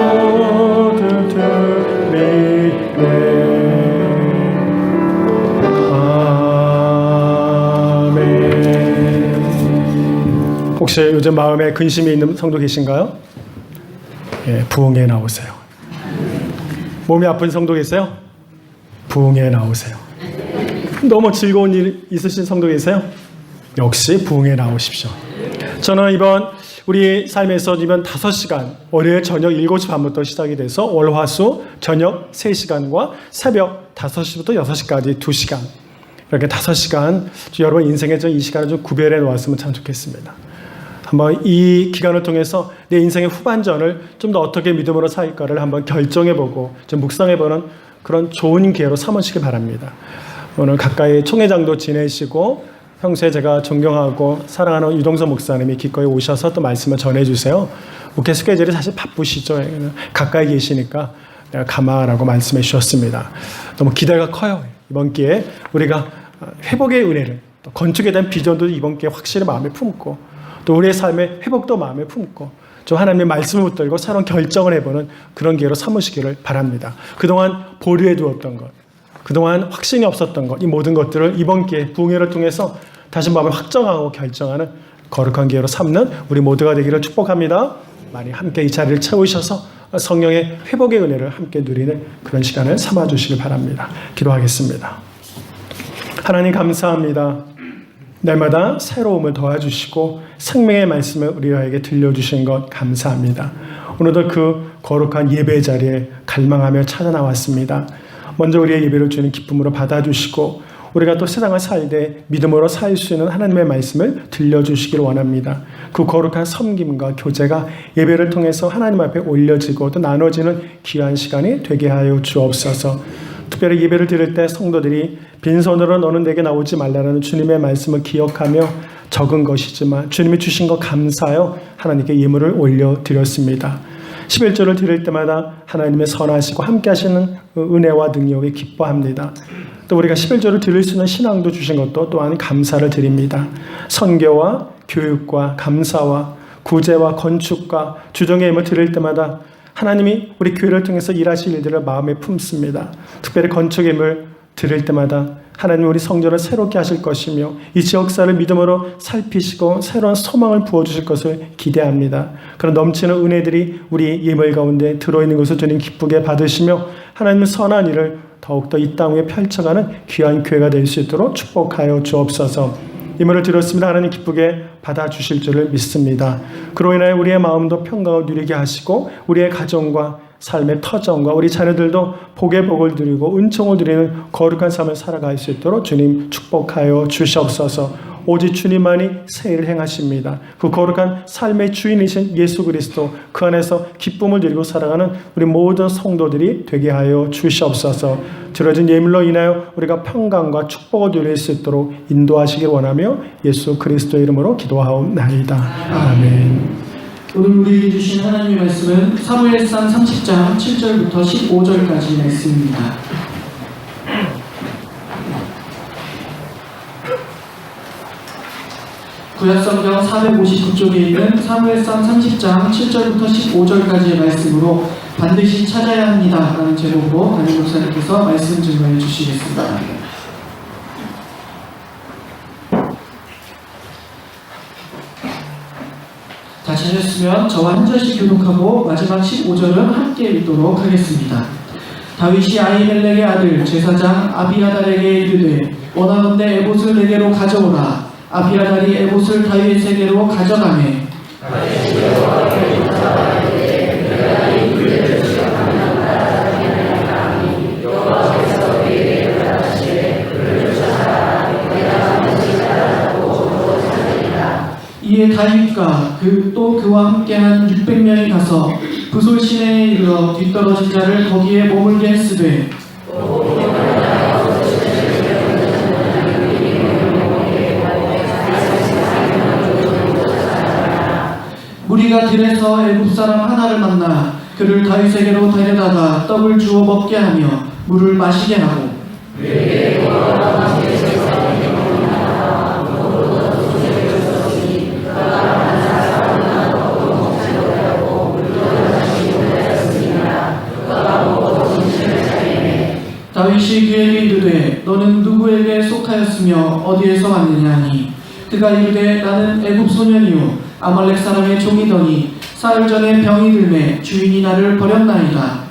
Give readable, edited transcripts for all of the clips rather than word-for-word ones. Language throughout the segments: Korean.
모두 드리네. 아멘. 혹시 요즘 마음에 근심이 있는 성도 계신가요? 예, 부흥에 나오세요. 몸이 아픈 성도 계세요? 부흥에 나오세요. 너무 즐거운 일 있으신 성도 계세요? 역시 부흥에 나오십시오. 저는 이번 우리 삶에서 이번 5시간, 월요일 저녁 7시 반부터 시작이 돼서 월화수 저녁 3시간과 새벽 5시부터 6시까지 2시간, 이렇게 5시간 여러분 인생에 이 시간을 좀 구별해 놓았으면 참 좋겠습니다. 한번 이 기간을 통해서 내 인생의 후반전을 좀 더 어떻게 믿음으로 살까를 한번 결정해보고 좀 묵상해보는 그런 좋은 기회로 삼으시기 바랍니다. 오늘 가까이 총회장도 지내시고 평소에 제가 존경하고 사랑하는 유동서 목사님이 기꺼이 오셔서 또 말씀을 전해주세요. 목회 스케줄이 사실 바쁘시죠. 가까이 계시니까 내가 가마라고 말씀해 주셨습니다. 너무 기대가 커요. 이번 기회에 우리가 회복의 은혜를, 또 건축에 대한 비전도 이번 기회에 확실히 마음에 품고 또 우리의 삶의 회복도 마음에 품고 좀 하나님의 말씀을 붙들고 새로운 결정을 해보는 그런 기회로 삼으시기를 바랍니다. 그동안 보류해 두었던 것, 그동안 확신이 없었던 것, 이 모든 것들을 이번 기회 부흥회를 통해서 다시 마음을 확정하고 결정하는 거룩한 기회로 삼는 우리 모두가 되기를 축복합니다. 많이 함께 이 자리를 채우셔서 성령의 회복의 은혜를 함께 누리는 그런 시간을 삼아주시길 바랍니다. 기도하겠습니다. 하나님 감사합니다. 날마다 새로움을 더해주시고 생명의 말씀을 우리에게 들려주신 것 감사합니다. 오늘도 그 거룩한 예배 자리에 갈망하며 찾아 나왔습니다. 먼저 우리의 예배를 주는 기쁨으로 받아주시고 우리가 또 세상을 살되 믿음으로 살 수 있는 하나님의 말씀을 들려주시길 원합니다. 그 거룩한 섬김과 교제가 예배를 통해서 하나님 앞에 올려지고 또 나눠지는 귀한 시간이 되게 하여 주옵소서. 특별히 예배를 드릴 때 성도들이 빈손으로 너는 내게 나오지 말라는 주님의 말씀을 기억하며 적은 것이지만 주님이 주신 것 감사하여 하나님께 예물을 올려드렸습니다. 11조를 드릴 때마다 하나님의 선하시고 함께 하시는 은혜와 능력에 기뻐합니다. 또 우리가 11조를 드릴 수 있는 신앙도 주신 것도 또한 감사를 드립니다. 선교와 교육과 감사와 구제와 건축과 주정의 예물 드릴 때마다 하나님이 우리 교회를 통해서 일하실 일들을 마음에 품습니다. 특별히 건축의 예물 드릴 때마다 하나님 우리 성전을 새롭게 하실 것이며 이 지역사를 믿음으로 살피시고 새로운 소망을 부어주실 것을 기대합니다. 그런 넘치는 은혜들이 우리 예물 가운데 들어있는 것을 주님 기쁘게 받으시며 하나님의 선한 일을 더욱더 이 땅 위에 펼쳐가는 귀한 교회가 될 수 있도록 축복하여 주옵소서. 예물을 드렸습니다. 하나님 기쁘게 받아주실 줄을 믿습니다. 그로 인하여 우리의 마음도 평강을 누리게 하시고 우리의 가정과 삶의 터전과 우리 자녀들도 복의 복을 누리고 은총을 누리는 거룩한 삶을 살아갈 수 있도록 주님 축복하여 주시옵소서. 오직 주님만이 새 일을 행하십니다. 그 거룩한 삶의 주인이신 예수 그리스도 그 안에서 기쁨을 누리고 살아가는 우리 모든 성도들이 되게 하여 주시옵소서. 드려진 예물로 인하여 우리가 평강과 축복을 누릴 수 있도록 인도하시길 원하며 예수 그리스도의 이름으로 기도하옵나이다. 아멘. 오늘 우리에게 주신 하나님의 말씀은 사무엘상 30장 7절부터 15절까지 말씀입니다. 구약성경 459쪽에 있는 사무엘상 30장 7절부터 15절까지의 말씀으로 반드시 찾아야 합니다 라는 제목으로 담임 목사님께서 말씀 증거해 주시겠습니다. 다 찾으셨으면 저와 한 절씩 교독하고 마지막 15절은 함께 읽도록 하겠습니다. 다윗이 아히멜렉의 아들 제사장 아비아달에게 이르되 원하건대 에봇을 내게로 가져오라. 아비아달이 에봇을 다윗에게로 가져가매 이에 다윗과 또 그와 함께한 600명이 가서 부솔 시내에 이르러 뒤떨어진 자를 거기에 머물게 했으되 무리가 들에서 애굽 사람 하나를 만나 그를 다윗에게로 데려다가 떡을 주어 먹게 하며 물을 마시게 하고 다윗이 그에게 이르되 너는 누구에게 속하였으며 어디에서 왔느냐 하니 그가 이르되 나는 애굽 소년이요 아말렉 사람의 종이더니 사흘 전에 병이 들매 주인이 나를 버렸나이다.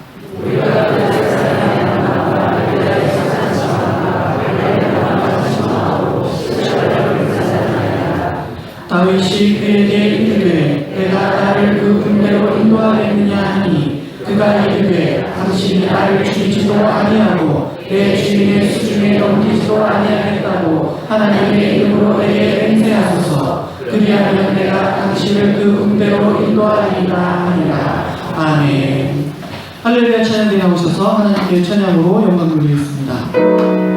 다윗이 그에게 이르되 내가 나를 그 군대로 인도하겠느냐 하니 그가 이르되 당신이 나를 죽이지도 아니하고 내 주인의 수중에 넘기지도 아니하겠다고 하나님의 이름으로 내게 맹세하소서. 그리하면 내가 당신을 그 군대로 인도하리라 하니라. 아멘. 할렐루야 찬양대 나오셔서 하나님께 찬양으로 영광 돌리겠습니다.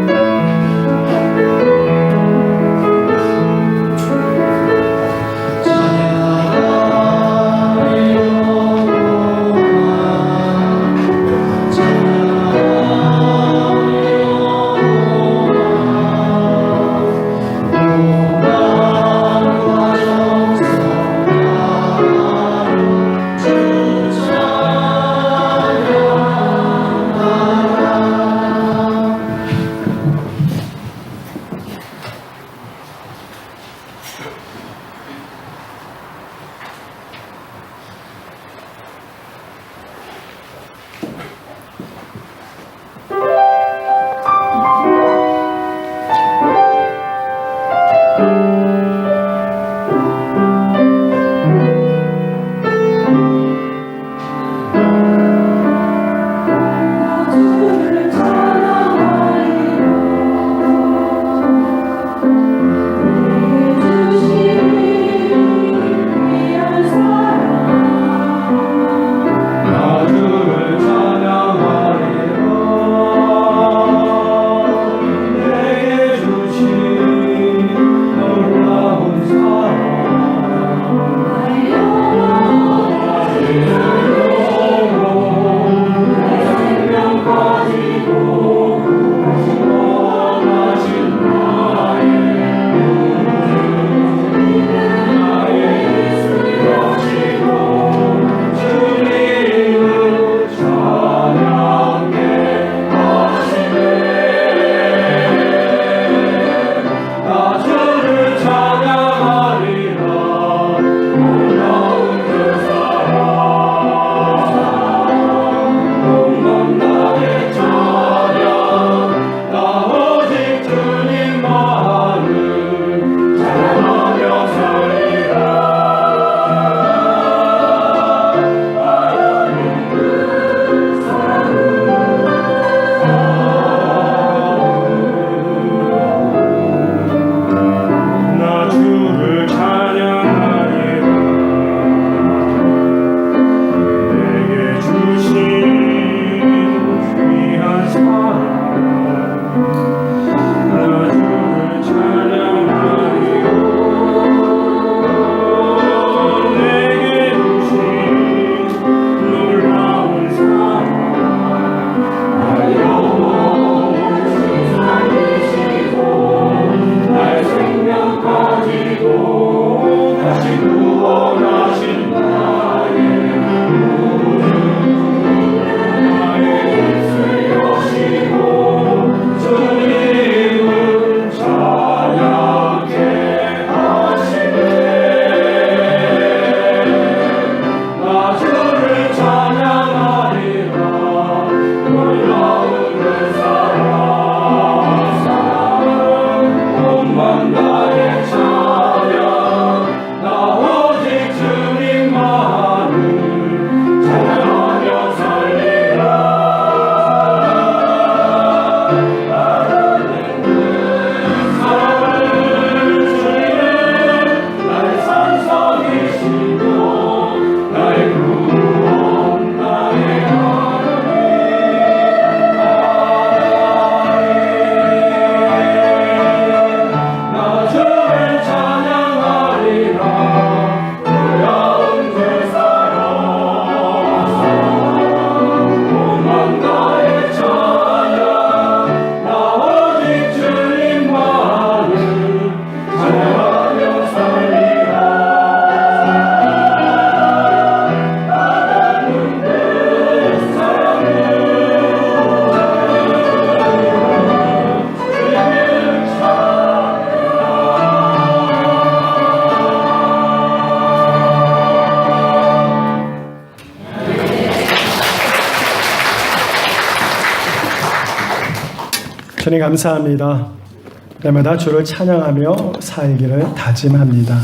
주님 감사합니다. 날마다 주를 찬양하며 살기를 다짐합니다.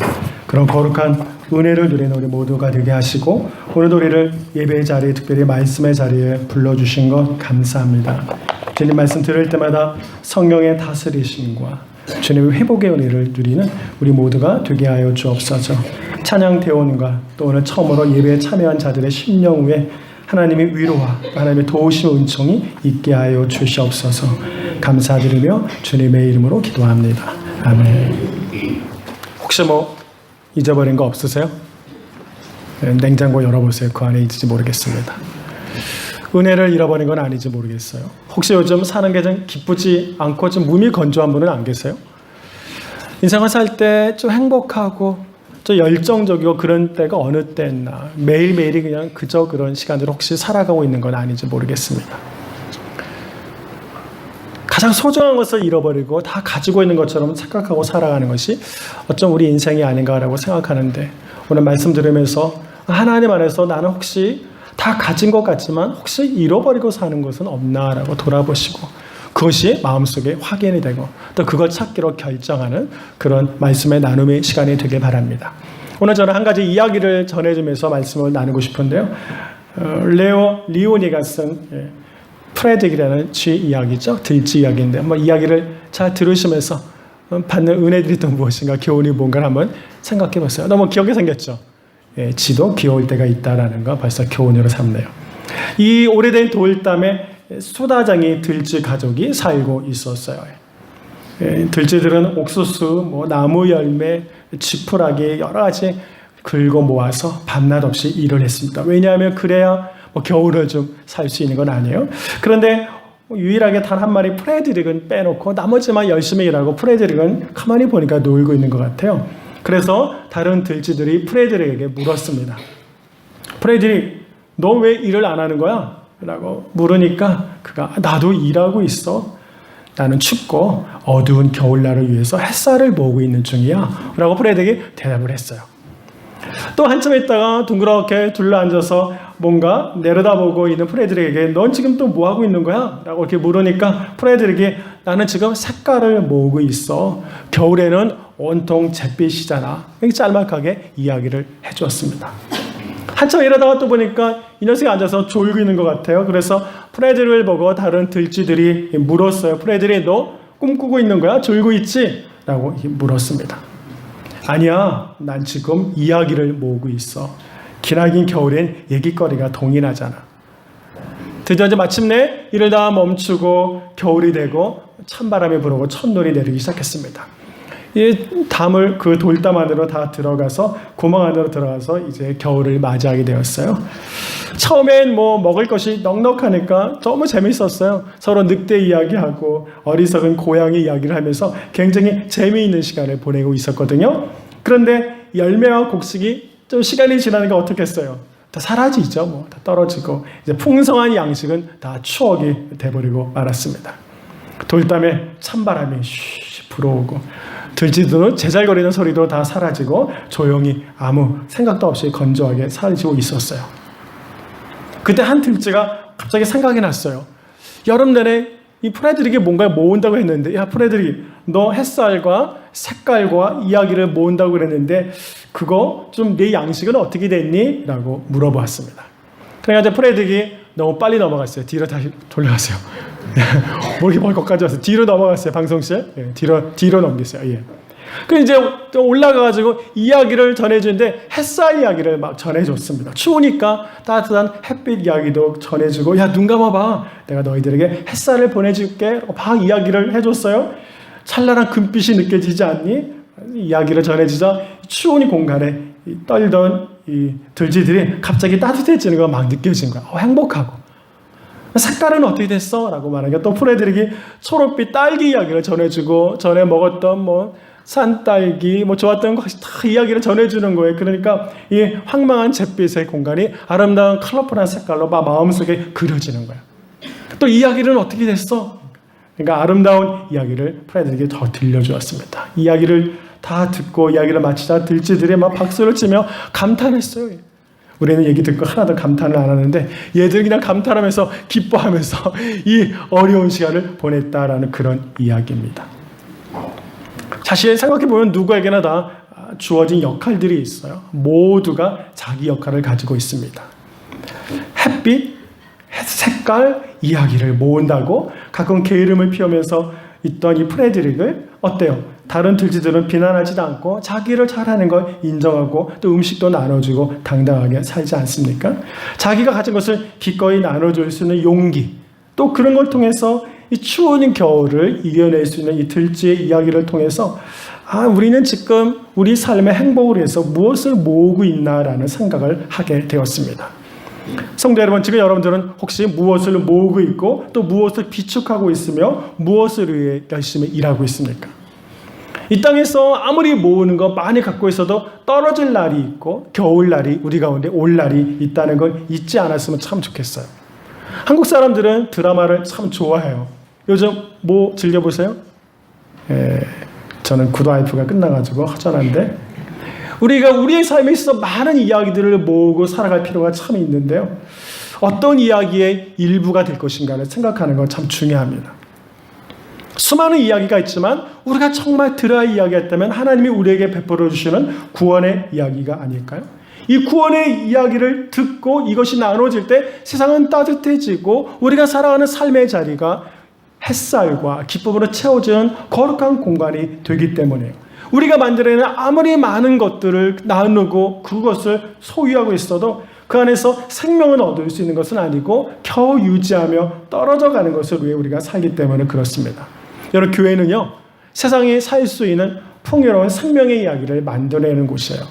그런 거룩한 은혜를 누리는 우리 모두가 되게 하시고 오늘 우리를 예배의 자리에 특별히 말씀의 자리에 불러주신 것 감사합니다. 주님 말씀 들을 때마다 성령의 다스리심과 주님의 회복의 은혜를 누리는 우리 모두가 되게 하여 주옵소서. 찬양 대원과 또 오늘 처음으로 예배에 참여한 자들의 심령 위에 하나님의 위로와 하나님의 도우심 은총이 있게 하여 주시옵소서. 감사드리며 주님의 이름으로 기도합니다. 아멘. 혹시 잊어버린 거 없으세요? 냉장고 열어보세요. 그 안에 있을지 모르겠습니다. 은혜를 잃어버린 건 아닌지 모르겠어요. 혹시 요즘 사는 게 좀 기쁘지 않고 좀 몸이 건조한 분은 안 계세요? 인생을 살 때 좀 행복하고 좀 열정적이고 그런 때가 어느 때나 매일매일이 그냥 그저 그런 시간들을 혹시 살아가고 있는 건 아닌지 모르겠습니다. 가장 소중한 것을 잃어버리고 다 가지고 있는 것처럼 착각하고 살아가는 것이 어쩜 우리 인생이 아닌가라고 생각하는데 오늘 말씀 들으면서 하나님 안에서 나는 혹시 다 가진 것 같지만 혹시 잃어버리고 사는 것은 없나라고 돌아보시고 그것이 마음속에 확인이 되고 또 그걸 찾기로 결정하는 그런 말씀의 나눔의 시간이 되길 바랍니다. 오늘 저는 한 가지 이야기를 전해주면서 말씀을 나누고 싶은데요. 레오 리오니가 쓴 프레딕이라는 쥐 이야기죠. 들쥐 이야기인데 한번 이야기를 잘 들으시면서 받는 은혜들이 또 무엇인가 교훈이 뭔가 한번 생각해 봤어요. 너무 귀엽게 생겼죠. 쥐도 귀여울 때가 있다라는 거 벌써 교훈으로 삼네요. 이 오래된 돌담에 수다쟁이 들쥐 가족이 살고 있었어요. 들쥐들은 옥수수, 나무 열매, 지푸라기 여러 가지 긁어 모아서 밤낮 없이 일을 했습니다. 왜냐하면 그래야 겨울을 좀 살 수 있는 건 아니에요. 그런데 유일하게 단 한 마리 프레드릭은 빼놓고 나머지만 열심히 일하고 프레드릭은 가만히 보니까 놀고 있는 것 같아요. 그래서 다른 들쥐들이 프레드릭에게 물었습니다. 프레드릭, 너 왜 일을 안 하는 거야? 라고 물으니까 그가 나도 일하고 있어. 나는 춥고 어두운 겨울날을 위해서 햇살을 모으고 있는 중이야. 라고 프레드릭이 대답을 했어요. 또 한참 있다가 둥그렇게 둘러앉아서 뭔가 내려다보고 있는 프레드릭에게 넌 지금 또 뭐하고 있는 거야? 라고 이렇게 물으니까 프레드릭이 나는 지금 색깔을 모으고 있어. 겨울에는 온통 잿빛이잖아. 이렇게 짤막하게 이야기를 해주었습니다. 한참 이러다가 또 보니까 이 녀석이 앉아서 졸고 있는 것 같아요. 그래서 프레드릭을 보고 다른 들쥐들이 물었어요. 프레드릭, 너 꿈꾸고 있는 거야? 졸고 있지? 라고 물었습니다. 아니야, 난 지금 이야기를 모으고 있어. 기나긴 겨울엔 얘기거리가 동일하잖아. 드디어 이제 마침내 일을 다 멈추고 겨울이 되고 찬바람이 불어오고 첫눈이 내리기 시작했습니다. 이 담을 그 돌담 안으로 다 들어가서 구멍 안으로 들어가서 이제 겨울을 맞이하게 되었어요. 처음엔 먹을 것이 넉넉하니까 너무 재밌었어요. 서로 늑대 이야기하고 어리석은 고양이 이야기를 하면서 굉장히 재미있는 시간을 보내고 있었거든요. 그런데 열매와 곡식이 좀 시간이 지나니까 어떻겠어요? 다 사라지죠. 다 떨어지고 이제 풍성한 양식은 다 추억이 돼버리고 말았습니다. 돌담에 찬바람이 쉬 불어오고 들쥐들은 제잘거리는 소리도 다 사라지고 조용히 아무 생각도 없이 건조하게 사라지고 있었어요. 그때 한 들쥐가 갑자기 생각이 났어요. 여름 내내 이 프레드릭이 뭔가 모은다고 했는데 야 프레드릭 너 햇살과 색깔과 이야기를 모은다고 그랬는데 그거 좀 내 양식은 어떻게 됐니? 라고 물어보았습니다. 그러니까 이제 프레드릭이 너무 빨리 넘어갔어요. 뒤로 다시 돌려가세요. 목이 벌컥까지 와서 뒤로 넘어갔어요. 방송실 뒤로 넘기세요. 예. 그 이제 올라가가지고 이야기를 전해주는데 햇살 이야기를 막 전해줬습니다. 추우니까 따뜻한 햇빛 이야기도 전해주고 야 눈 감아봐. 내가 너희들에게 햇살을 보내줄게. 막 이야기를 해줬어요. 찬란한 금빛이 느껴지지 않니? 이야기를 전해주자 추운 공간에 떨던 이 들쥐들이 갑자기 따뜻해지는 거 막 느껴진 거야. 행복하고. 색깔은 어떻게 됐어? 라고 말하니까 또 프레드릭이 초록빛 딸기 이야기를 전해주고 전에 먹었던 산딸기 좋았던 것이 다 이야기를 전해주는 거예요. 그러니까 이 황망한 잿빛의 공간이 아름다운 컬러풀한 색깔로 막 마음속에 그려지는 거예요. 또 이야기는 어떻게 됐어? 그러니까 아름다운 이야기를 프레드릭이 더 들려주었습니다. 이야기를 다 듣고 이야기를 마치자 들쥐들이 막 박수를 치며 감탄했어요. 우리는 얘기 듣고 하나도 감탄을 안 하는데 얘들 그냥 감탄하면서 기뻐하면서 이 어려운 시간을 보냈다라는 그런 이야기입니다. 사실 생각해보면 누구에게나 다 주어진 역할들이 있어요. 모두가 자기 역할을 가지고 있습니다. 햇빛, 색깔, 이야기를 모은다고 가끔 게으름을 피우면서 있던 이 프레드릭을 어때요? 다른 들쥐들은 비난하지도 않고 자기를 잘하는 걸 인정하고 또 음식도 나눠주고 당당하게 살지 않습니까? 자기가 가진 것을 기꺼이 나눠줄 수 있는 용기, 또 그런 걸 통해서 이 추운 겨울을 이겨낼 수 있는 이 들쥐의 이야기를 통해서 우리는 지금 우리 삶의 행복을 위해서 무엇을 모으고 있나라는 생각을 하게 되었습니다. 성도 여러분, 지금 여러분들은 혹시 무엇을 모으고 있고 또 무엇을 비축하고 있으며 무엇을 위해 열심히 일하고 있습니까? 이 땅에서 아무리 모으는 거 많이 갖고 있어도 떨어질 날이 있고 겨울날이 우리 가운데 올 날이 있다는 걸 잊지 않았으면 참 좋겠어요. 한국 사람들은 드라마를 참 좋아해요. 요즘 뭐 즐겨보세요? 저는 굿와이프가 끝나가지고 허전한데 우리가 우리의 삶에 있어서 많은 이야기들을 모으고 살아갈 필요가 참 있는데요. 어떤 이야기의 일부가 될 것인가를 생각하는 건 참 중요합니다. 수많은 이야기가 있지만 우리가 정말 들어야 이야기했다면 하나님이 우리에게 베풀어 주시는 구원의 이야기가 아닐까요? 이 구원의 이야기를 듣고 이것이 나눠질 때 세상은 따뜻해지고 우리가 살아가는 삶의 자리가 햇살과 기쁨으로 채워지는 거룩한 공간이 되기 때문이에요. 우리가 만들어내는 아무리 많은 것들을 나누고 그것을 소유하고 있어도 그 안에서 생명을 얻을 수 있는 것은 아니고 겨우 유지하며 떨어져 가는 것을 위해 우리가 살기 때문에 그렇습니다. 여러분, 교회는요, 세상에 살 수 있는 풍요로운 생명의 이야기를 만들어내는 곳이에요.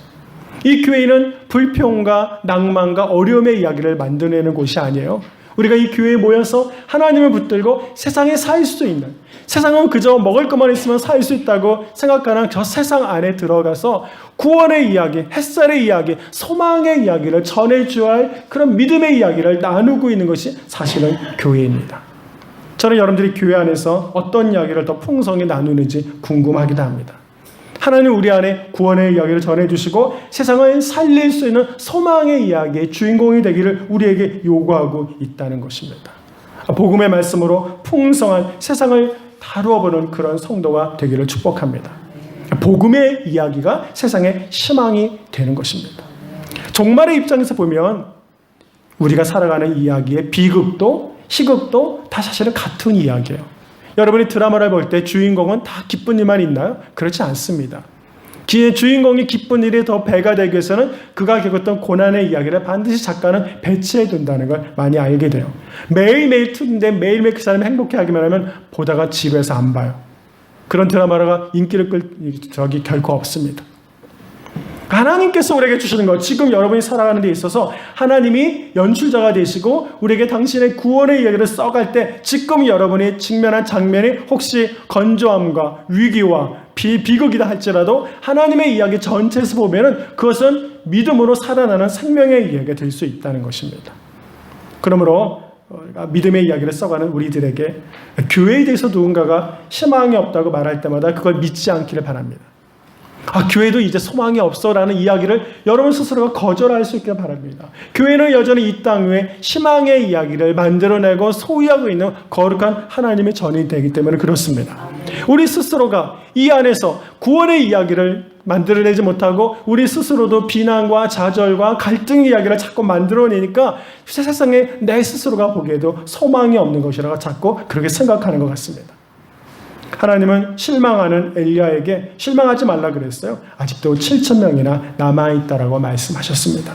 이 교회는 불평과 낭만과 어려움의 이야기를 만들어내는 곳이 아니에요. 우리가 이 교회에 모여서 하나님을 붙들고 세상에 살 수 있는, 세상은 그저 먹을 것만 있으면 살 수 있다고 생각하는 저 세상 안에 들어가서 구원의 이야기, 햇살의 이야기, 소망의 이야기를 전해줘야 할 그런 믿음의 이야기를 나누고 있는 것이 사실은 교회입니다. 저는 여러분들이 교회 안에서 어떤 이야기를 더 풍성히 나누는지 궁금하기도 합니다. 하나님 우리 안에 구원의 이야기를 전해주시고 세상을 살릴 수 있는 소망의 이야기의 주인공이 되기를 우리에게 요구하고 있다는 것입니다. 복음의 말씀으로 풍성한 세상을 다루어보는 그런 성도가 되기를 축복합니다. 복음의 이야기가 세상의 희망이 되는 것입니다. 종말의 입장에서 보면 우리가 살아가는 이야기의 비극도 희극도 다 사실은 같은 이야기예요. 여러분이 드라마를 볼 때 주인공은 다 기쁜 일만 있나요? 그렇지 않습니다. 주인공이 기쁜 일이 더 배가 되기 위해서는 그가 겪었던 고난의 이야기를 반드시 작가는 배치해 둔다는 걸 많이 알게 돼요. 매일매일 틀인데 매일매일 그 사람이 행복해하기만 하면 보다가 지루해서 안 봐요. 그런 드라마가 인기를 끌 적이 결코 없습니다. 하나님께서 우리에게 주시는 것, 지금 여러분이 살아가는 데 있어서 하나님이 연출자가 되시고 우리에게 당신의 구원의 이야기를 써갈 때 지금 여러분이 직면한 장면이 혹시 건조함과 위기와 비극이다 할지라도 하나님의 이야기 전체에서 보면은 그것은 믿음으로 살아나는 생명의 이야기가 될 수 있다는 것입니다. 그러므로 믿음의 이야기를 써가는 우리들에게 교회에 대해서 누군가가 희망이 없다고 말할 때마다 그걸 믿지 않기를 바랍니다. 교회도 이제 소망이 없어라는 이야기를 여러분 스스로가 거절할 수 있기를 바랍니다. 교회는 여전히 이 땅 위에 희망의 이야기를 만들어내고 소유하고 있는 거룩한 하나님의 전이 되기 때문에 그렇습니다. 우리 스스로가 이 안에서 구원의 이야기를 만들어내지 못하고 우리 스스로도 비난과 좌절과 갈등의 이야기를 자꾸 만들어내니까 세상에 내 스스로가 보기에도 소망이 없는 것이라고 자꾸 그렇게 생각하는 것 같습니다. 하나님은 실망하는 엘리야에게 실망하지 말라 그랬어요. 아직도 7,000명이나 남아있다라고 말씀하셨습니다.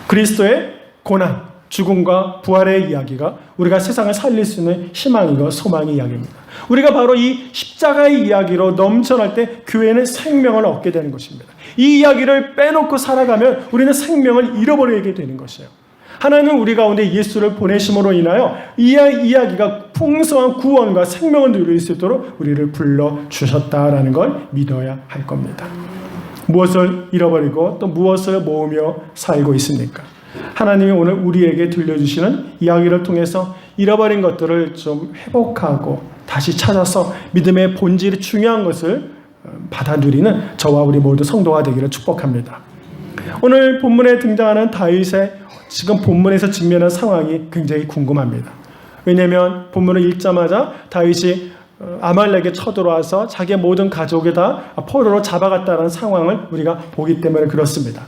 그리스도의 고난, 죽음과 부활의 이야기가 우리가 세상을 살릴 수 있는 희망이고 소망의 이야기입니다. 우리가 바로 이 십자가의 이야기로 넘쳐날 때 교회는 생명을 얻게 되는 것입니다. 이 이야기를 빼놓고 살아가면 우리는 생명을 잃어버리게 되는 것이에요. 하나님은 우리 가운데 예수를 보내심으로 인하여 이 이야기가 풍성한 구원과 생명을 누릴 수 있도록 우리를 불러주셨다라는 걸 믿어야 할 겁니다. 무엇을 잃어버리고 또 무엇을 모으며 살고 있습니까? 하나님이 오늘 우리에게 들려주시는 이야기를 통해서 잃어버린 것들을 좀 회복하고 다시 찾아서 믿음의 본질이 중요한 것을 받아 누리는 저와 우리 모두 성도가 되기를 축복합니다. 오늘 본문에 등장하는 다윗의 지금 본문에서 직면한 상황이 굉장히 궁금합니다. 왜냐하면 본문을 읽자마자 다윗이 아말렉에 쳐들어와서 자기의 모든 가족에다 포로로 잡아갔다는 상황을 우리가 보기 때문에 그렇습니다.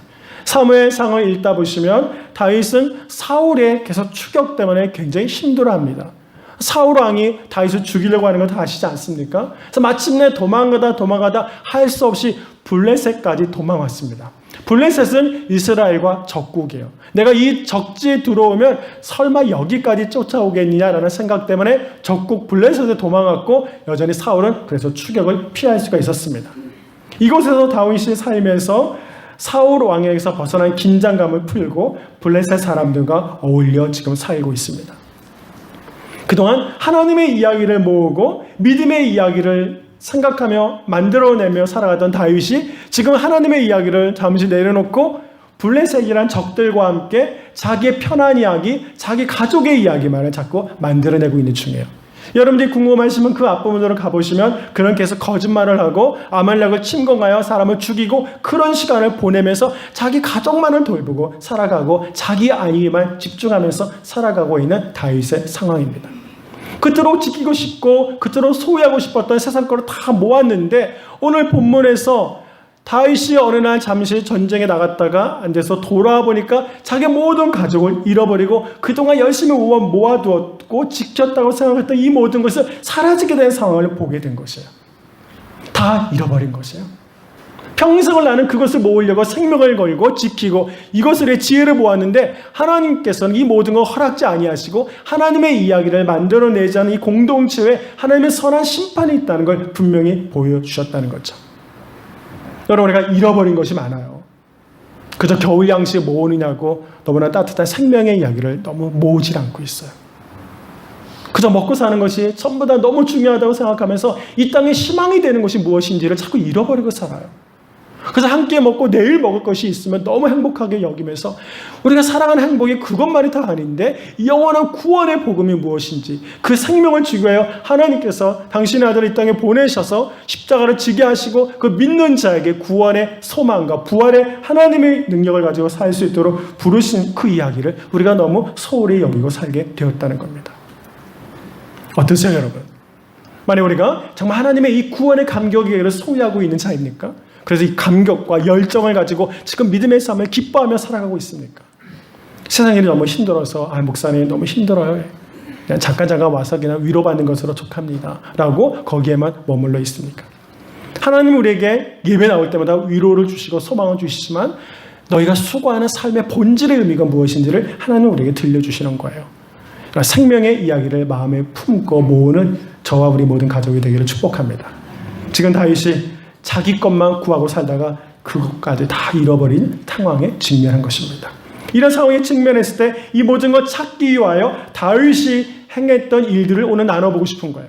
사무엘상을 읽다 보시면 다윗은 사울의 계속 추격 때문에 굉장히 힘들어합니다. 사울 왕이 다윗을 죽이려고 하는 거 다 아시지 않습니까? 그래서 마침내 도망가다 할 수 없이 블레셋까지 도망왔습니다. 블레셋은 이스라엘과 적국이에요. 내가 이 적지에 들어오면 설마 여기까지 쫓아오겠느냐라는 생각 때문에 적국 블레셋에 도망갔고 여전히 사울은 그래서 추격을 피할 수가 있었습니다. 이곳에서 다윗이 살면서 사울 왕에게서 벗어난 긴장감을 풀고 블레셋 사람들과 어울려 지금 살고 있습니다. 그동안 하나님의 이야기를 모으고 믿음의 이야기를 생각하며 만들어내며 살아가던 다윗이 지금 하나님의 이야기를 잠시 내려놓고 블레셋이란 적들과 함께 자기의 편한 이야기, 자기 가족의 이야기만을 자꾸 만들어내고 있는 중이에요. 여러분들이 궁금하시면 그 앞부분으로 가보시면 그런 계속 거짓말을 하고 아말렉을 침공하여 사람을 죽이고 그런 시간을 보내면서 자기 가족만을 돌보고 살아가고 자기 아이에만 집중하면서 살아가고 있는 다윗의 상황입니다. 그토록 지키고 싶고 그토록 소유하고 싶었던 세상 거를 다 모았는데 오늘 본문에서 다윗이 어느 날 잠시 전쟁에 나갔다가 앉아서 돌아와 보니까 자기 모든 가족을 잃어버리고 그동안 열심히 모아두었고 지켰다고 생각했던 이 모든 것을 사라지게 된 상황을 보게 된 것이에요. 다 잃어버린 것이에요. 평생을 나는 그것을 모으려고 생명을 걸고 지키고 이것을 지혜를 모았는데 하나님께서는 이 모든 걸 허락지 아니하시고 하나님의 이야기를 만들어내지 않은 이 공동체에 하나님의 선한 심판이 있다는 걸 분명히 보여주셨다는 거죠. 여러분, 우리가 잃어버린 것이 많아요. 그저 겨울 양식 모으느냐고 너무나 따뜻한 생명의 이야기를 너무 모으질 않고 있어요. 그저 먹고 사는 것이 전부 다 너무 중요하다고 생각하면서 이 땅에 희망이 되는 것이 무엇인지를 자꾸 잃어버리고 살아요. 그래서 함께 먹고 내일 먹을 것이 있으면 너무 행복하게 여기면서 우리가 살아가는 행복이 그것만이 다 아닌데 영원한 구원의 복음이 무엇인지 그 생명을 주기 위하여 하나님께서 당신의 아들을 이 땅에 보내셔서 십자가를 지게 하시고 그 믿는 자에게 구원의 소망과 부활의 하나님의 능력을 가지고 살 수 있도록 부르신 그 이야기를 우리가 너무 소홀히 여기고 살게 되었다는 겁니다. 어떠세요, 여러분? 만약 우리가 정말 하나님의 이 구원의 감격을 소유하고 있는 자입니까? 그래서 이 감격과 열정을 가지고 지금 믿음의 삶을 기뻐하며 살아가고 있습니까? 세상이 너무 힘들어서 목사님 너무 힘들어요. 그냥 잠깐 와서 그냥 위로받는 것으로 족합니다. 라고 거기에만 머물러 있습니까? 하나님은 우리에게 예배 나올 때마다 위로를 주시고 소망을 주시지만 너희가 수고하는 삶의 본질의 의미가 무엇인지를 하나님은 우리에게 들려주시는 거예요. 그러니까 생명의 이야기를 마음에 품고 모으는 저와 우리 모든 가족이 되기를 축복합니다. 지금 다윗이 자기 것만 구하고 살다가 그것까지 다 잃어버린 상황에 직면한 것입니다. 이런 상황에 직면했을 때 이 모든 것 찾기 위하여 다윗이 행했던 일들을 오늘 나눠보고 싶은 거예요.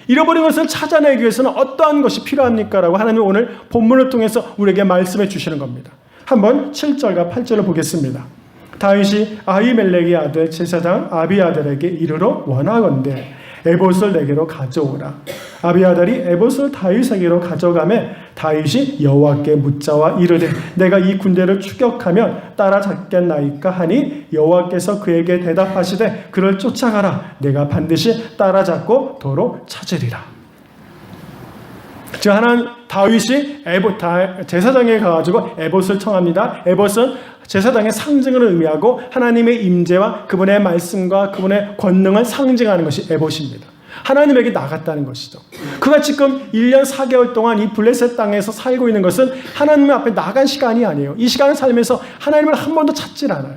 잃어버린 것을 찾아내기 위해서는 어떠한 것이 필요합니까? 라고 하나님은 오늘 본문을 통해서 우리에게 말씀해 주시는 겁니다. 한번 7절과 8절을 보겠습니다. 다윗이 아히멜렉의 아들 제사장 아비아달에게 이르러 원하건대 에봇을 내게로 가져오라. 아비아달이 에봇을 다윗에게로 가져가매 다윗이 여호와께 묻자와 이르되 내가 이 군대를 추격하면 따라잡겠나이까 하니 여호와께서 그에게 대답하시되 그를 쫓아가라. 내가 반드시 따라잡고 도로 찾으리라. 즉 하나는 다윗이 에봇 제사장에 가가지고 에봇을 청합니다. 에봇은 제사장의 상징을 의미하고 하나님의 임재와 그분의 말씀과 그분의 권능을 상징하는 것이 에봇입니다. 하나님에게 나갔다는 것이죠. 그가 지금 1년 4개월 동안 이 블레셋 땅에서 살고 있는 것은 하나님 앞에 나간 시간이 아니에요. 이 시간을 살면서 하나님을 한 번도 찾질 않아요.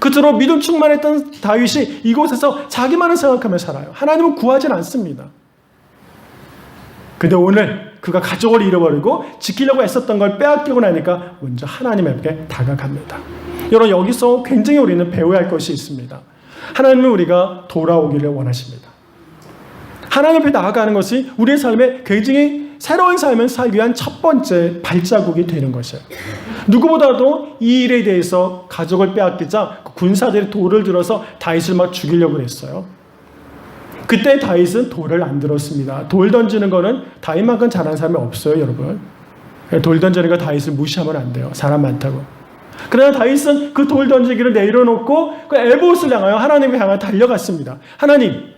그토록 믿음 충만했던 다윗이 이곳에서 자기만을 생각하며 살아요. 하나님은 구하진 않습니다. 근데 오늘 그가 가족을 잃어버리고 지키려고 애썼던 걸 빼앗기고 나니까 먼저 하나님에게 다가갑니다. 여러분, 여기서 굉장히 우리는 배워야 할 것이 있습니다. 하나님은 우리가 돌아오기를 원하십니다. 하나님 앞에 나아가는 것이 우리의 삶에 굉장히 새로운 삶을 살기 위한 첫 번째 발자국이 되는 것이에요. 누구보다도 이 일에 대해서 가족을 빼앗기자 군사들이 돌을 들어서 다윗을 막 죽이려고 했어요. 그때 다윗은 돌을 안 들었습니다. 돌 던지는 거는 다윗만큼 잘하는 사람이 없어요, 여러분. 돌 던지는 다윗을 무시하면 안 돼요. 사람 많다고. 그러나 다윗은 그 돌 던지기를 내려놓고 그 에봇을 향하여 하나님을 향하여 달려갔습니다. 하나님,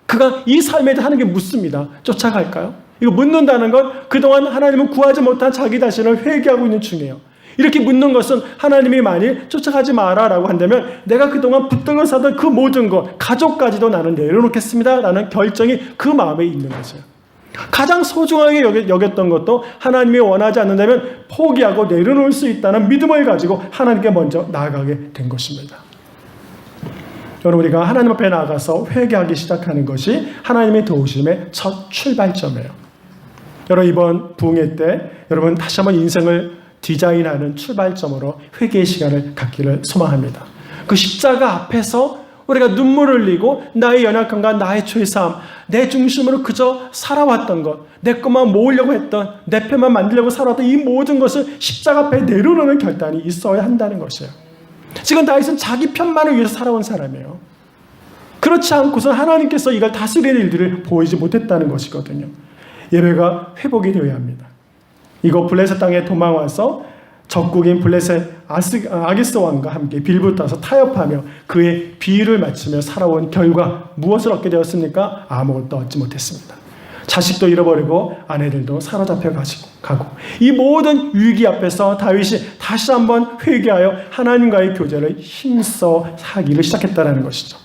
그가 이 삶에 대해 하는 게 묻습니다. 쫓아갈까요? 이거 묻는다는 건 그동안 하나님은 구하지 못한 자기 자신을 회개하고 있는 중이에요. 이렇게 묻는 것은 하나님이 만일 쫓아가지 마라 라고 한다면 내가 그동안 붙들고 사던 그 모든 것, 가족까지도 나는 내려놓겠습니다 라는 결정이 그 마음에 있는 거죠. 가장 소중하게 여겼던 것도 하나님이 원하지 않는다면 포기하고 내려놓을 수 있다는 믿음을 가지고 하나님께 먼저 나아가게 된 것입니다. 여러분, 우리가 하나님 앞에 나아가서 회개하기 시작하는 것이 하나님의 도우심의 첫 출발점이에요. 여러분, 이번 부흥회 때 여러분 다시 한번 인생을 디자인하는 출발점으로 회개의 시간을 갖기를 소망합니다. 그 십자가 앞에서 우리가 눈물을 흘리고 나의 연약함과 나의 죄사함, 내 중심으로 그저 살아왔던 것, 내 것만 모으려고 했던, 내 편만 만들려고 살아왔던 이 모든 것을 십자가 앞에 내려놓는 결단이 있어야 한다는 것이에요. 지금 다윗은 자기 편만을 위해서 살아온 사람이에요. 그렇지 않고서 하나님께서 이걸 다스리는 일들을 보이지 못했다는 것이거든요. 예배가 회복이 되어야 합니다. 이거 블레셋 땅에 도망와서 적국인 블레셋 아기스 왕과 함께 빌붙어서 타협하며 그의 비위를 맞추며 살아온 결과 무엇을 얻게 되었습니까? 아무것도 얻지 못했습니다. 자식도 잃어버리고 아내들도 사로잡혀 가고 이 모든 위기 앞에서 다윗이 다시 한번 회개하여 하나님과의 교제를 힘써 하기를 시작했다는 것이죠.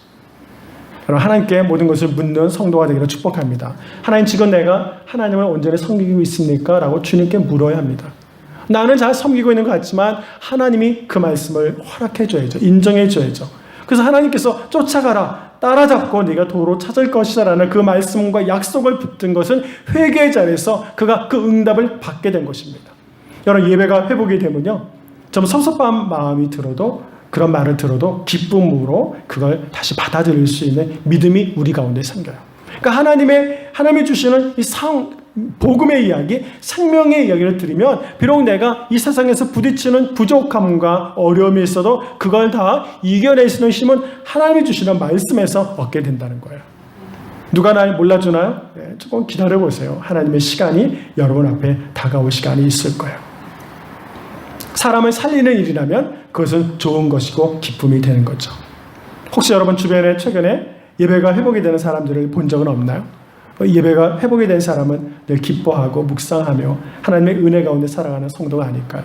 여러분, 하나님께 모든 것을 묻는 성도가 되기를 축복합니다. 하나님, 지금 내가 하나님을 온전히 섬기고 있습니까? 라고 주님께 물어야 합니다. 나는 잘 섬기고 있는 것 같지만 하나님이 그 말씀을 허락해 줘야죠. 인정해 줘야죠. 그래서 하나님께서 쫓아가라, 따라잡고 네가 도로 찾을 것이다 라는 그 말씀과 약속을 붙든 것은 회개의 자리에서 그가 그 응답을 받게 된 것입니다. 여러분, 예배가 회복이 되면요, 좀 섭섭한 마음이 들어도, 그런 말을 들어도 기쁨으로 그걸 다시 받아들일 수 있는 믿음이 우리 가운데 생겨요. 그러니까 하나님이 주시는 이 복음의 이야기, 생명의 이야기를 들으면 비록 내가 이 세상에서 부딪히는 부족함과 어려움이 있어도 그걸 다 이겨낼 수 있는 힘은 하나님이 주시는 말씀에서 얻게 된다는 거예요. 누가 날 몰라주나요? 네, 조금 기다려보세요. 하나님의 시간이 여러분 앞에 다가올 시간이 있을 거예요. 사람을 살리는 일이라면 그것은 좋은 것이고 기쁨이 되는 거죠. 혹시 여러분 주변에 최근에 예배가 회복이 되는 사람들을 본 적은 없나요? 예배가 회복이 된 사람은 늘 기뻐하고 묵상하며 하나님의 은혜 가운데 살아가는 성도가 아닐까요?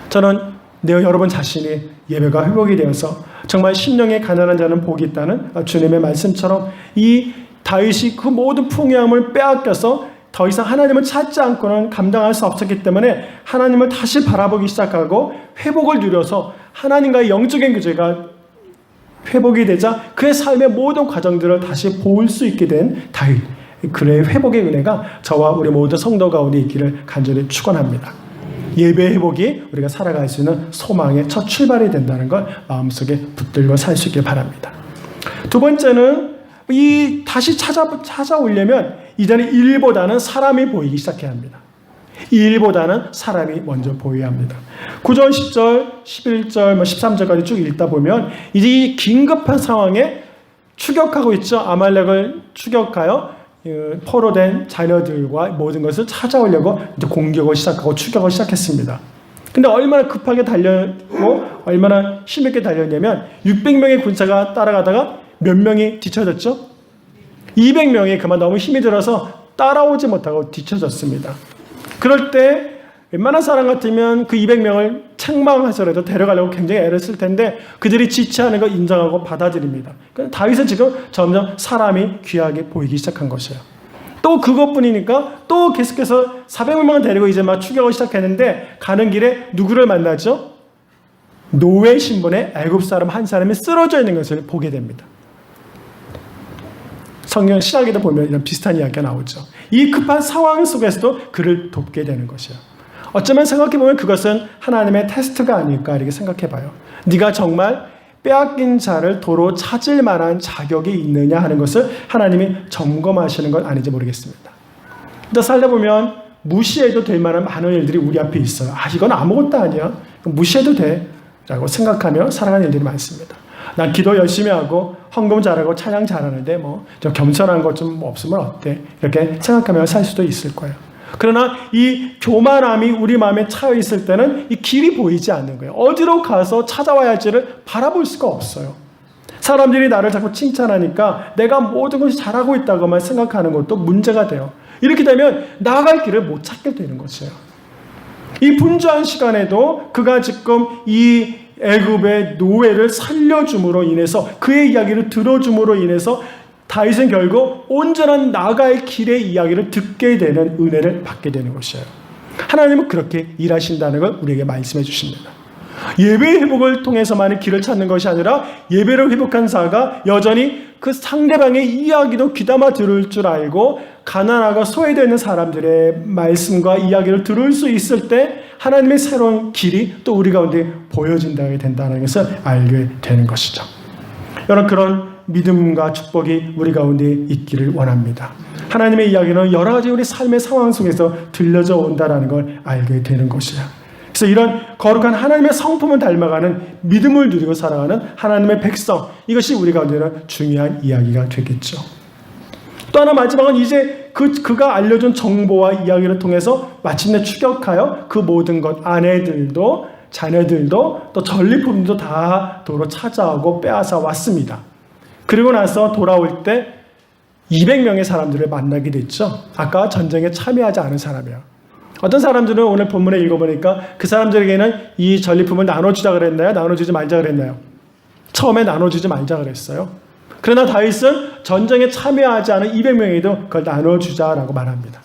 저는 여러분 자신이 예배가 회복이 되어서 정말 심령에 가난한 자는 복이 있다는 주님의 말씀처럼 이 다윗이 그 모든 풍요함을 빼앗겨서 더 이상 하나님을 찾지 않고는 감당할 수 없었기 때문에 하나님을 다시 바라보기 시작하고 회복을 누려서 하나님과의 영적인 교제가 회복이 되자 그의 삶의 모든 과정들을 다시 볼 수 있게 된 다윗. 그의 회복의 은혜가 저와 우리 모든 성도 가운데 있기를 간절히 축원합니다. 예배 회복이 우리가 살아갈 수 있는 소망의 첫 출발이 된다는 걸 마음속에 붙들고 살 수 있길 바랍니다. 두 번째는 이 다시 찾아오려면 이제는 일보다는 사람이 보이기 시작해야 합니다. 일보다는 사람이 먼저 보여야 합니다. 9절, 10절, 11절, 13절까지 쭉 읽다 보면 이제 이 긴급한 상황에 추격하고 있죠. 아말렉을 추격하여 포로된 자녀들과 모든 것을 찾아오려고 이제 공격을 시작하고 추격을 시작했습니다. 근데 얼마나 급하게 달렸고 얼마나 힘있게 달렸냐면 600명의 군사가 따라가다가 몇 명이 뒤쳐졌죠? 200명이 그만 너무 힘이 들어서 따라오지 못하고 뒤쳐졌습니다. 그럴 때 웬만한 사람 같으면 그 200명을 책망해서라도 데려가려고 굉장히 애를 쓸 텐데 그들이 지체하는 걸 인정하고 받아들입니다. 다윗은 지금 점점 사람이 귀하게 보이기 시작한 것이에요. 또 그것뿐이니까 또 계속해서 400명을 데리고 이제 막 추격을 시작했는데 가는 길에 누구를 만나죠? 노예 신분의 애굽 사람 한 사람이 쓰러져 있는 것을 보게 됩니다. 성경 신학에도 보면 이런 비슷한 이야기가 나오죠. 이 급한 상황 속에서도 그를 돕게 되는 것이에요. 어쩌면 생각해보면 그것은 하나님의 테스트가 아닐까 이렇게 생각해봐요. 네가 정말 빼앗긴 자를 도로 찾을 만한 자격이 있느냐 하는 것을 하나님이 점검하시는 건 아닌지 모르겠습니다. 근데 살다 보면 무시해도 될 만한 많은 일들이 우리 앞에 있어요. 이건 아무것도 아니야. 무시해도 돼 라고 생각하며 살아가는 일들이 많습니다. 난 기도 열심히 하고 헌금 잘하고 찬양 잘하는데 좀 겸손한 것 좀 없으면 어때? 이렇게 생각하며 살 수도 있을 거예요. 그러나 이 교만함이 우리 마음에 차여 있을 때는 이 길이 보이지 않는 거예요. 어디로 가서 찾아와야 할지를 바라볼 수가 없어요. 사람들이 나를 자꾸 칭찬하니까 내가 모든 것을 잘하고 있다고만 생각하는 것도 문제가 돼요. 이렇게 되면 나아갈 길을 못 찾게 되는 것이에요. 이 분주한 시간에도 그가 지금 이 애굽의 노예를 살려줌으로 인해서 그의 이야기를 들어줌으로 인해서 다윗은 결국 온전한 나아갈 길의 이야기를 듣게 되는 은혜를 받게 되는 것이에요. 하나님은 그렇게 일하신다는 걸 우리에게 말씀해 주십니다. 예배의 회복을 통해서만의 길을 찾는 것이 아니라 예배를 회복한 자가 여전히 그 상대방의 이야기도 귀담아 들을 줄 알고 가난하고 소외되는 사람들의 말씀과 이야기를 들을 수 있을 때 하나님의 새로운 길이 또 우리 가운데 보여진다게 된다는 것을 알게 되는 것이죠. 여러분, 그런 믿음과 축복이 우리 가운데 있기를 원합니다. 하나님의 이야기는 여러 가지 우리 삶의 상황 속에서 들려져 온다는 걸 알게 되는 것이에요. 그래서 이런 거룩한 하나님의 성품을 닮아가는 믿음을 누리고 살아가는 하나님의 백성, 이것이 우리 가운데는 중요한 이야기가 되겠죠. 또 하나 마지막은 이제 그가 알려준 정보와 이야기를 통해서 마침내 추격하여 그 모든 것, 아내들도 자녀들도 또 전리품도 다 도로 찾아오고 빼앗아 왔습니다. 그리고 나서 돌아올 때 200명의 사람들을 만나게 됐죠. 아까 전쟁에 참여하지 않은 사람이에요. 어떤 사람들은 오늘 본문에 읽어보니까 그 사람들에게는 이 전리품을 나눠주자 그랬나요? 나눠주지 말자 그랬나요? 처음에 나눠주지 말자 그랬어요. 그러나 다윗은 전쟁에 참여하지 않은 200명에도 그걸 나눠주자라고 말합니다.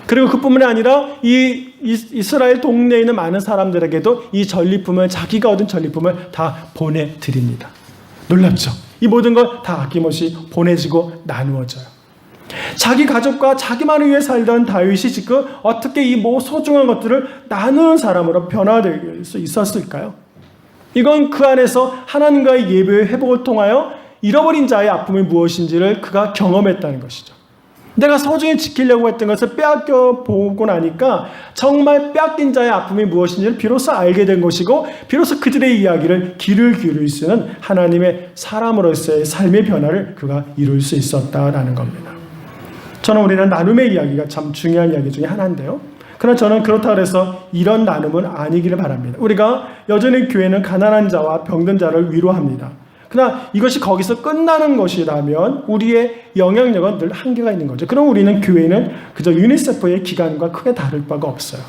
그리고 그뿐만이 아니라 이 이스라엘 동네에 있는 많은 사람들에게도 이 전리품을, 자기가 얻은 전리품을 다 보내드립니다. 놀랍죠? 이 모든 걸 다 아낌없이 보내지고 나누어져요. 자기 가족과 자기만을 위해 살던 다윗이 지금 어떻게 이 소중한 것들을 나누는 사람으로 변화될 수 있었을까요? 이건 그 안에서 하나님과의 예배의 회복을 통하여 잃어버린 자의 아픔이 무엇인지를 그가 경험했다는 것이죠. 내가 소중히 지키려고 했던 것을 빼앗겨 보고 나니까 정말 빼앗긴 자의 아픔이 무엇인지를 비로소 알게 된 것이고, 비로소 그들의 이야기를 귀를 기울일 수 있는 하나님의 사람으로서의 삶의 변화를 그가 이룰 수 있었다라는 겁니다. 저는 우리는 나눔의 이야기가 참 중요한 이야기 중에 하나인데요. 그러나 저는 그렇다고 해서 이런 나눔은 아니기를 바랍니다. 우리가 여전히 교회는 가난한 자와 병든 자를 위로합니다. 그러나 이것이 거기서 끝나는 것이라면 우리의 영향력은 늘 한계가 있는 거죠. 그럼 우리는 교회는 그저 유니세프의 기관과 크게 다를 바가 없어요.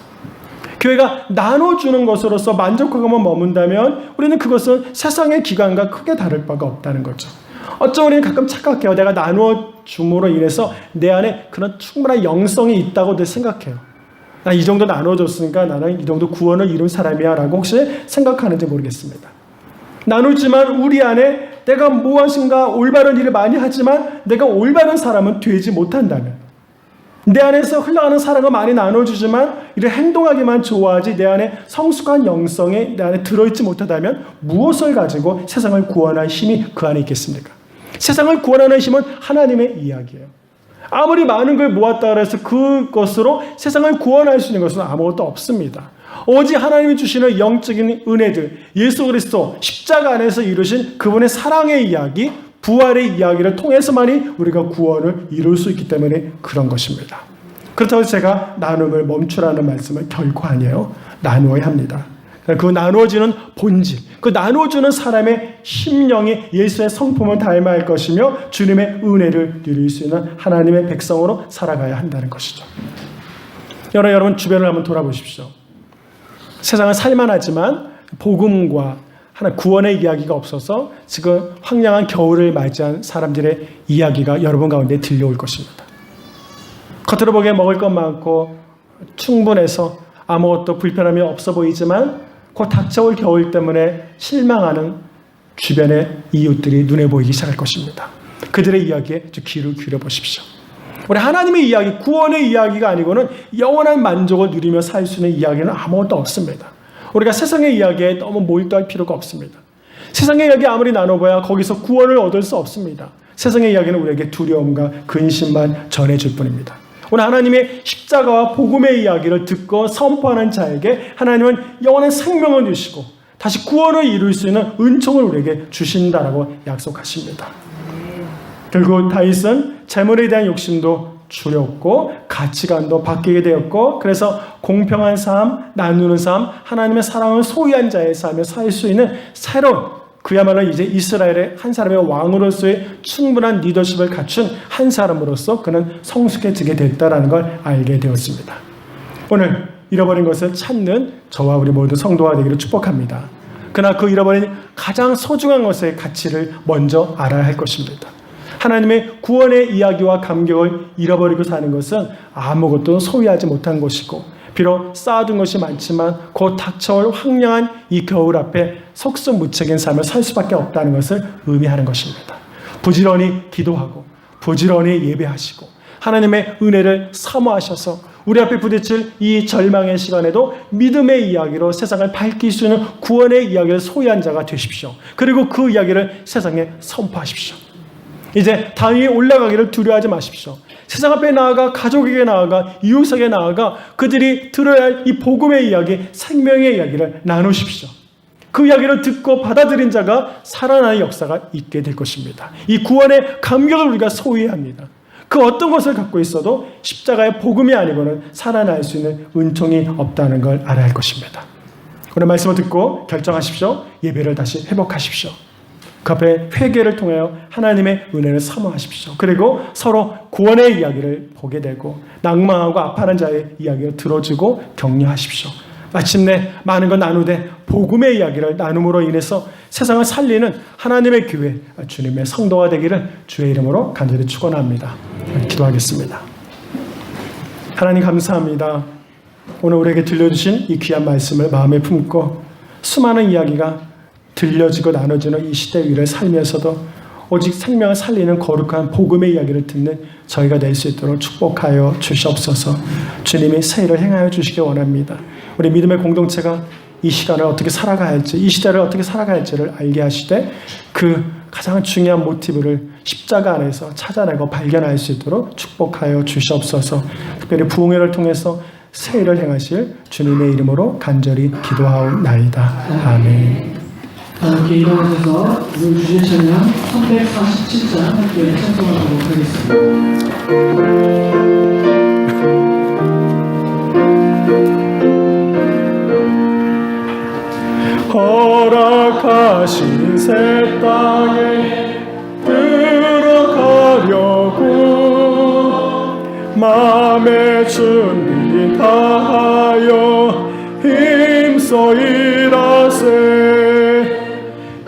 교회가 나눠주는 것으로서 만족하고만 머문다면 우리는 그것은 세상의 기관과 크게 다를 바가 없다는 거죠. 어쩌면 우리는 가끔 착각해요. 내가 나누어 줌으로 인해서 내 안에 그런 충분한 영성이 있다고 생각해요. 나 이 정도 나눠줬으니까 나는 이 정도 구원을 이룬 사람이야 라고 혹시 생각하는지 모르겠습니다. 나누지만 우리 안에 내가 무엇인가 올바른 일을 많이 하지만 내가 올바른 사람은 되지 못한다면, 내 안에서 흘러가는 사랑을 많이 나눠주지만 이를 행동하기만 좋아하지 내 안에 성숙한 영성이 내 안에 들어있지 못하다면 무엇을 가지고 세상을 구원할 힘이 그 안에 있겠습니까? 세상을 구원하는 힘은 하나님의 이야기예요. 아무리 많은 걸 모았다 해서 그것으로 세상을 구원할 수 있는 것은 아무것도 없습니다. 오직 하나님이 주시는 영적인 은혜들, 예수 그리스도 십자가 안에서 이루신 그분의 사랑의 이야기, 부활의 이야기를 통해서만이 우리가 구원을 이룰 수 있기 때문에 그런 것입니다. 그렇다고 제가 나눔을 멈추라는 말씀은 결코 아니에요. 나누어야 합니다. 그 나누어지는 본질, 그 나누어주는 사람의 심령이 예수의 성품을 닮아야 할 것이며 주님의 은혜를 누릴 수 있는 하나님의 백성으로 살아가야 한다는 것이죠. 여러분 주변을 한번 돌아보십시오. 세상은 살만하지만 복음과 하나 구원의 이야기가 없어서 지금 황량한 겨울을 맞이한 사람들의 이야기가 여러분 가운데 들려올 것입니다. 겉으로 보기에 먹을 것 많고 충분해서 아무것도 불편함이 없어 보이지만 곧 닥쳐올 겨울 때문에 실망하는 주변의 이웃들이 눈에 보이기 시작할 것입니다. 그들의 이야기에 귀를 기울여 보십시오. 우리 하나님의 이야기, 구원의 이야기가 아니고는 영원한 만족을 누리며 살 수 있는 이야기는 아무것도 없습니다. 우리가 세상의 이야기에 너무 몰두할 필요가 없습니다. 세상의 이야기 아무리 나눠봐야 거기서 구원을 얻을 수 없습니다. 세상의 이야기는 우리에게 두려움과 근심만 전해줄 뿐입니다. 오늘 하나님의 십자가와 복음의 이야기를 듣고 선포하는 자에게 하나님은 영원한 생명을 주시고 다시 구원을 이룰 수 있는 은총을 우리에게 주신다라고 약속하십니다. 결국 다윗은 재물에 대한 욕심도 줄였고 가치관도 바뀌게 되었고 그래서 공평한 삶, 나누는 삶, 하나님의 사랑을 소유한 자의 삶을 살 수 있는 새로운 그야말로 이제 이스라엘의 한 사람의 왕으로서의 충분한 리더십을 갖춘 한 사람으로서 그는 성숙해지게 됐다라는 걸 알게 되었습니다. 오늘 잃어버린 것을 찾는 저와 우리 모두 성도가 되기를 축복합니다. 그러나 그 잃어버린 가장 소중한 것의 가치를 먼저 알아야 할 것입니다. 하나님의 구원의 이야기와 감격을 잃어버리고 사는 것은 아무것도 소유하지 못한 것이고 비록 쌓아둔 것이 많지만 곧 닥쳐올 황량한 이 겨울 앞에 속수무책인 삶을 살 수밖에 없다는 것을 의미하는 것입니다. 부지런히 기도하고 부지런히 예배하시고 하나님의 은혜를 사모하셔서 우리 앞에 부딪힐 이 절망의 시간에도 믿음의 이야기로 세상을 밝힐 수 있는 구원의 이야기를 소유한 자가 되십시오. 그리고 그 이야기를 세상에 선포하십시오. 이제 당 위에 올라가기를 두려워하지 마십시오. 세상 앞에 나아가 가족에게 나아가 이웃에게 나아가 그들이 들어야 할 이 복음의 이야기, 생명의 이야기를 나누십시오. 그 이야기를 듣고 받아들인 자가 살아나는 역사가 있게 될 것입니다. 이 구원의 감격을 우리가 소유해야 합니다. 그 어떤 것을 갖고 있어도 십자가의 복음이 아니고는 살아날 수 있는 은총이 없다는 걸 알아야 할 것입니다. 오늘 말씀을 듣고 결정하십시오. 예배를 다시 회복하십시오. 그 앞에 회개를 통하여 하나님의 은혜를 사모하십시오. 그리고 서로 구원의 이야기를 보게 되고 낭망하고 아파하는 자의 이야기를 들어주고 격려하십시오. 마침내 많은 걸 나누되 복음의 이야기를 나눔으로 인해서 세상을 살리는 하나님의 교회, 주님의 성도가 되기를 주의 이름으로 간절히 축원합니다. 기도하겠습니다. 하나님 감사합니다. 오늘 우리에게 들려주신 이 귀한 말씀을 마음에 품고 수많은 이야기가 들려지고 나눠지는 이 시대 위를 살면서도 오직 생명을 살리는 거룩한 복음의 이야기를 듣는 저희가 될 수 있도록 축복하여 주시옵소서. 주님이 새 일을 행하여 주시기 원합니다. 우리 믿음의 공동체가 이 시간을 어떻게 살아가야 할지, 이 시대를 어떻게 살아가야 할지를 알게 하시되 그 가장 중요한 모티브를 십자가 안에서 찾아내고 발견할 수 있도록 축복하여 주시옵소서. 특별히 부흥회를 통해서 새 일을 행하실 주님의 이름으로 간절히 기도하옵나이다. 아멘. 함께 일어나셔서 오늘 주제 찬양 347장 함께 찬송하도록 하겠습니다. 허락하신 새 땅에 들어가려고 마음의 준비 다하여 힘써 일하세.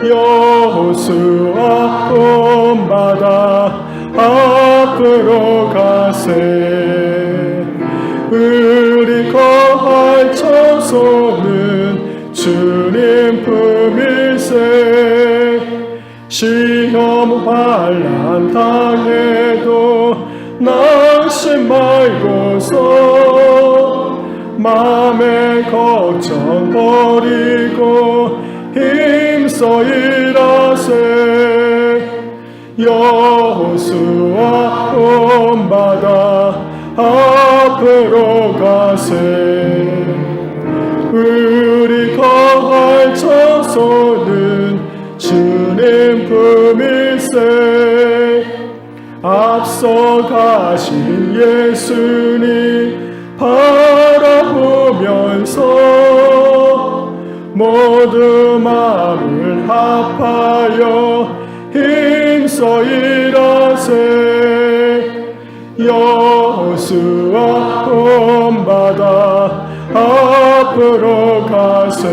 여호수아 본받아 앞으로 가세. 우리 거할 처소는 주님 품일세. 시험 환난 당해도 낙심 말고서 마음의 걱정 버리고 힘써 일하세. 여호수아 본받아 앞으로 가세. 우리 거할 처소는 주님 품일세. 앞서 가신 예수님 바라보면서 모두 마음을 합하여 힘써 일하세. 여호수아 본받아 앞으로 가세.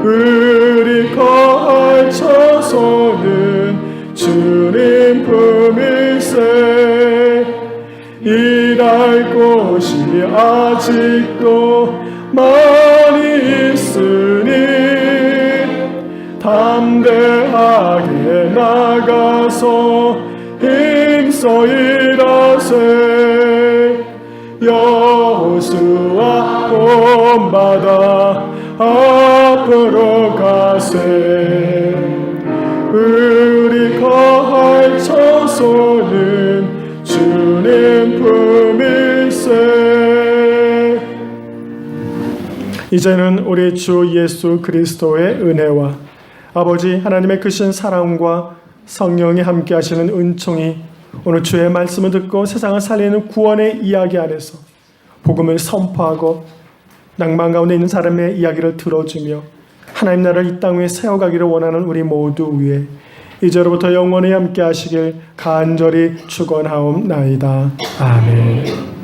우리 거할 처소는 주님 품일세. 일할 곳이 아직도 많이 있으니 담대하게 나가서 힘써 일하세. 여호수아 본받아 앞으로 가세. 우리 거할 처소는 주님 품일세. 이제는 우리 주 예수 그리스도의 은혜와 아버지 하나님의 크신 사랑과 성령이 함께 하시는 은총이 오늘 주의 말씀을 듣고 세상을 살리는 구원의 이야기 안에서 복음을 선포하고 낭만 가운데 있는 사람의 이야기를 들어주며 하나님 나라를 이 땅 위에 세워가기를 원하는 우리 모두 위에 이제로부터 영원히 함께 하시길 간절히 축원하옵나이다. 아멘.